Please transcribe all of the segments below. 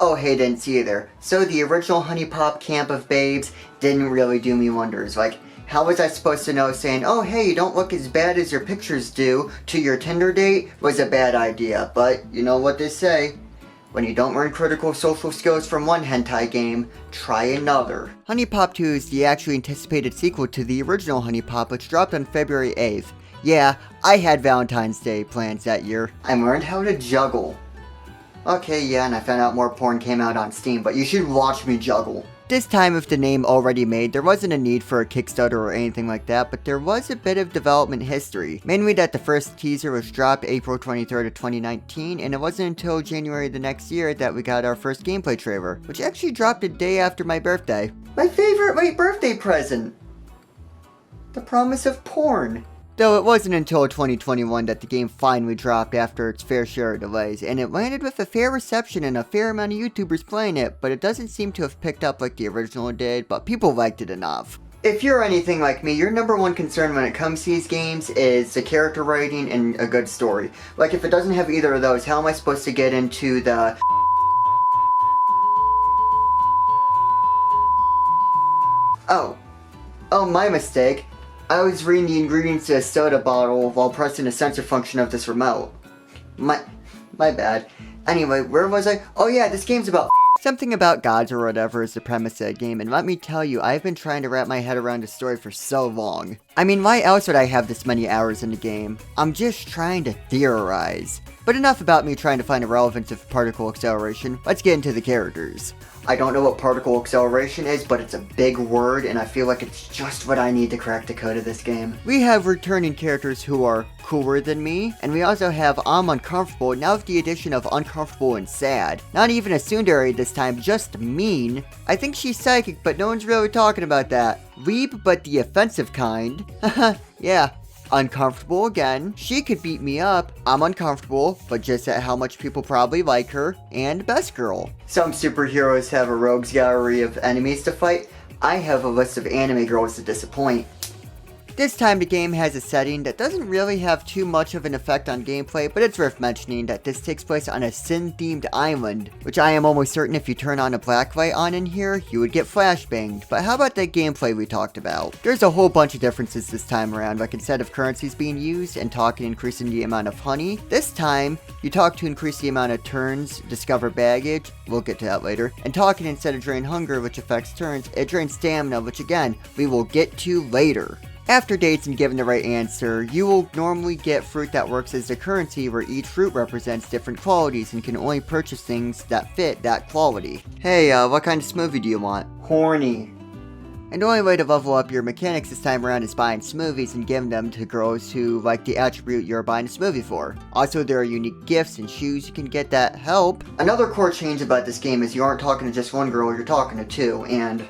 Oh hey, didn't see either. So the original Huniepop camp of babes didn't really do me wonders. Like, how was I supposed to know saying, oh hey, you don't look as bad as your pictures do to your Tinder date was a bad idea. But you know what they say. When you don't learn critical social skills from one hentai game, try another. Huniepop 2 is the actually anticipated sequel to the original Huniepop, which dropped on February 8th. Yeah, I had Valentine's Day plans that year. I learned how to juggle. Okay, yeah, and I found out more porn came out on Steam, but you should watch me juggle. This time, with the name already made, there wasn't a need for a Kickstarter or anything like that, but there was a bit of development history. Mainly that the first teaser was dropped April 23rd of 2019, and it wasn't until January the next year that we got our first gameplay trailer, which actually dropped a day after my birthday. My favorite late birthday present! The promise of porn. Though it wasn't until 2021 that the game finally dropped after its fair share of delays, and it landed with a fair reception and a fair amount of YouTubers playing it, but it doesn't seem to have picked up like the original did, but people liked it enough. If you're anything like me, your number one concern when it comes to these games is the character writing and a good story. Like, if it doesn't have either of those, how am I supposed to get into the... Oh, my mistake. I was reading the ingredients to a soda bottle while pressing the sensor function of this remote. My bad. Anyway, where was I? Oh yeah, this game's about something about gods or whatever is the premise of the game, and let me tell you, I've been trying to wrap my head around the story for so long. I mean, why else would I have this many hours in the game? I'm just trying to theorize. But enough about me trying to find the relevance of particle acceleration, let's get into the characters. I don't know what particle acceleration is, but it's a big word, and I feel like it's just what I need to crack the code of this game. We have returning characters who are cooler than me, and we also have I'm uncomfortable, now with the addition of uncomfortable and sad. Not even a tsundere this time, just mean. I think she's psychic, but no one's really talking about that. Weeb, but the offensive kind. Haha, yeah. Uncomfortable again. She could beat me up. I'm uncomfortable, but just at how much people probably like her. And best girl. Some superheroes have a rogues gallery of enemies to fight. I have a list of anime girls to disappoint. This time the game has a setting that doesn't really have too much of an effect on gameplay, but it's worth mentioning that this takes place on a sin-themed island, which I am almost certain if you turn on a black light on in here, you would get flashbanged. But how about that gameplay we talked about? There's a whole bunch of differences this time around, like instead of currencies being used and talking increasing the amount of honey, this time you talk to increase the amount of turns, discover baggage, we'll get to that later, and talking instead of drain hunger, which affects turns, it drains stamina, which again, we will get to later. After dates and given the right answer, you will normally get fruit that works as the currency where each fruit represents different qualities and can only purchase things that fit that quality. Hey, what kind of smoothie do you want? Horny. And the only way to level up your mechanics this time around is buying smoothies and giving them to girls who like the attribute you're buying a smoothie for. Also, there are unique gifts and shoes you can get that help. Another core change about this game is you aren't talking to just one girl, you're talking to two, and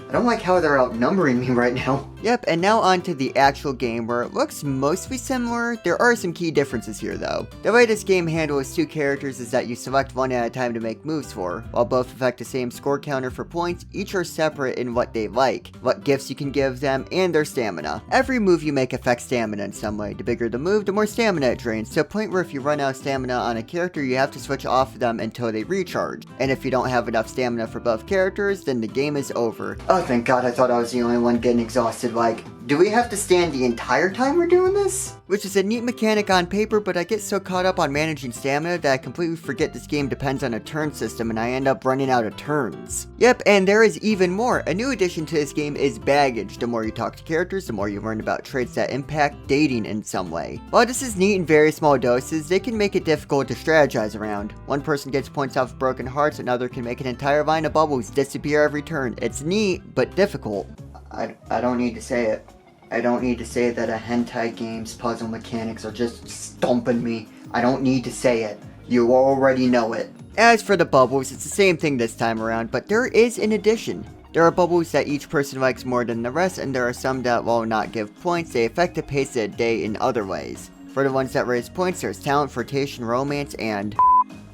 I don't like how they're outnumbering me right now. Yep, and now on to the actual game where it looks mostly similar. There are some key differences here though. The way this game handles two characters is that you select one at a time to make moves for. While both affect the same score counter for points, each are separate in what they like, what gifts you can give them, and their stamina. Every move you make affects stamina in some way. The bigger the move, the more stamina it drains, to a point where if you run out of stamina on a character, you have to switch off them until they recharge. And if you don't have enough stamina for both characters, then the game is over. Oh, thank God, I thought I was the only one getting exhausted. Like, do we have to stand the entire time we're doing this? Which is a neat mechanic on paper, but I get so caught up on managing stamina that I completely forget this game depends on a turn system and I end up running out of turns. Yep, and there is even more. A new addition to this game is baggage. The more you talk to characters, the more you learn about traits that impact dating in some way. While this is neat in very small doses, they can make it difficult to strategize around. One person gets points off broken hearts, another can make an entire line of bubbles disappear every turn. It's neat, but difficult. I don't need to say it. I don't need to say that a hentai game's puzzle mechanics are just stomping me. I don't need to say it. You already know it. As for the bubbles, it's the same thing this time around, but there is an addition. There are bubbles that each person likes more than the rest, and there are some that, while not give points, they affect the pace of the day in other ways. For the ones that raise points, there's talent, flirtation, romance, and...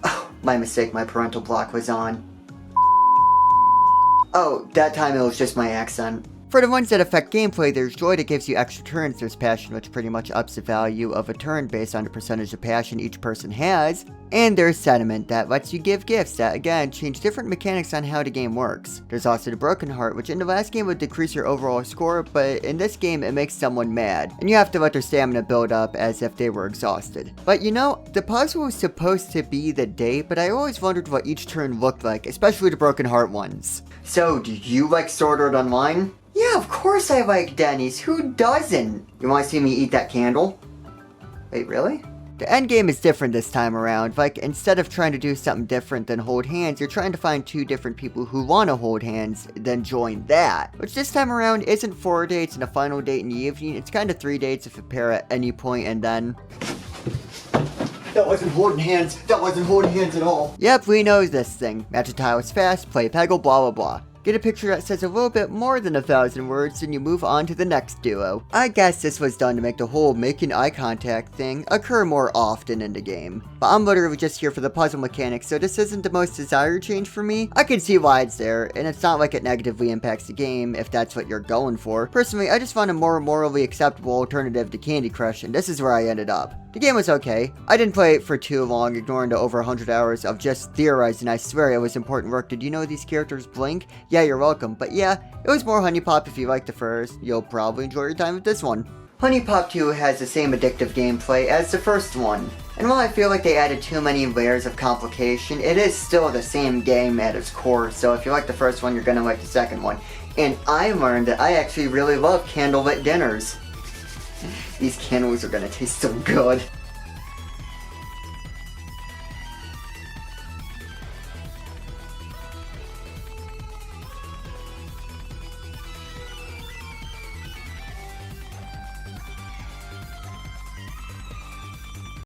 Oh, my mistake, my parental block was on. Oh, that time it was just my accent. For the ones that affect gameplay, there's joy that gives you extra turns, there's passion which pretty much ups the value of a turn based on the percentage of passion each person has, And there's Sentiment that lets you give gifts that, again, change different mechanics on how the game works. There's also the Broken Heart, which in the last game would decrease your overall score, but in this game it makes someone mad, and you have to let their stamina build up as if they were exhausted. But you know, the puzzle was supposed to be the date, but I always wondered what each turn looked like, especially the Broken Heart ones. So, do you like Sword Art Online? Yeah, of course I like Denny's. Who doesn't? You want to see me eat that candle? Wait, really? The endgame is different this time around. Like, instead of trying to do something different than hold hands, you're trying to find two different people who want to hold hands, then join that. Which this time around isn't 4 dates and a final date in the evening, it's kind of 3 dates if a pair at any point and then... That wasn't holding hands. That wasn't holding hands at all. Yep, we know this thing. Match a tiles fast, play Peggle, blah blah blah. Get a picture that says a little bit more than 1,000 words, and you move on to the next duo. I guess this was done to make the whole making eye contact thing occur more often in the game. But I'm literally just here for the puzzle mechanics, so this isn't the most desired change for me. I can see why it's there, and it's not like it negatively impacts the game if that's what you're going for. Personally, I just found a more morally acceptable alternative to Candy Crush, and this is where I ended up. The game was okay. I didn't play it for too long, ignoring the over 100 hours of just theorizing. I swear it was important work. Did you know these characters blink? Yeah, you're welcome. But yeah, it was more Huniepop. If you liked the first, you'll probably enjoy your time with this one. Huniepop 2 has the same addictive gameplay as the first one. And while I feel like they added too many layers of complication, it is still the same game at its core. So if you like the first one, you're gonna like the second one. And I learned that I actually really love candlelit dinners. These candles are gonna taste so good.